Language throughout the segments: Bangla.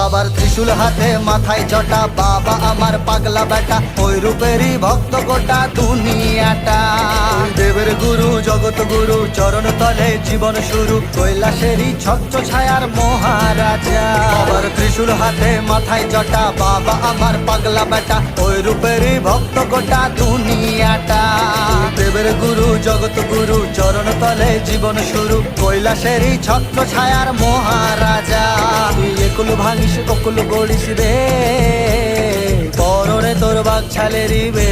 বাবার ত্রিশূল হাতে মাথায় জটা, বাবা আমার পাগলা বেটা, ওই রূপেরই ভক্ত গোটা দুনিয়াটা। দেবের গুরু জগৎ গুরু, চরণ তলে জীবন শুরু, কৈলাসেরই ছত্র ছায়ার মহারাজা। বাবার ত্রিশূল হাতে মাথায় জটা, বাবা আমার পাগলা বেটা, ওই রূপেরই ভক্ত গোটা দুনিয়াটা। দেবের গুরু জগৎ গুরু, চরণ তলে জীবন শুরু, কৈলাসেরই ছত্র ছায়ার মহারাজা। তুই একুল ভাঙিস অকুল গড়িস রে, পরনে তোর বাঘ ছালেরি বে।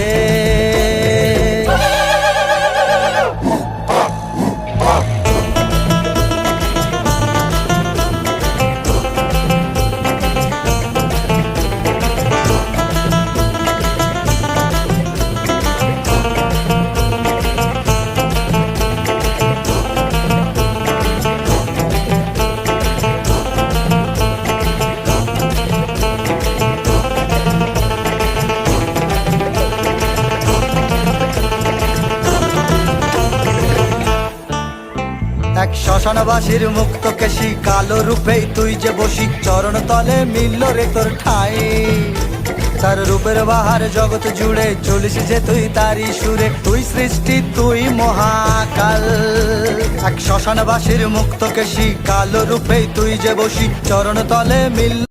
এক শ্মশানবাসীর মুক্ত কেশি, কালো রূপে তুই যে বসি, চরণ তলে মিলল রে তোর ঠাই। তার রূপের বাহার জগৎ জুড়ে, চলিস যে তুই তারি সুরে, তুই সৃষ্টি তুই মহাকাল। এক শ্মশানবাসীর মুক্ত কেশি, কালো রূপে তুই যে বসি, চরণ তলে মিলল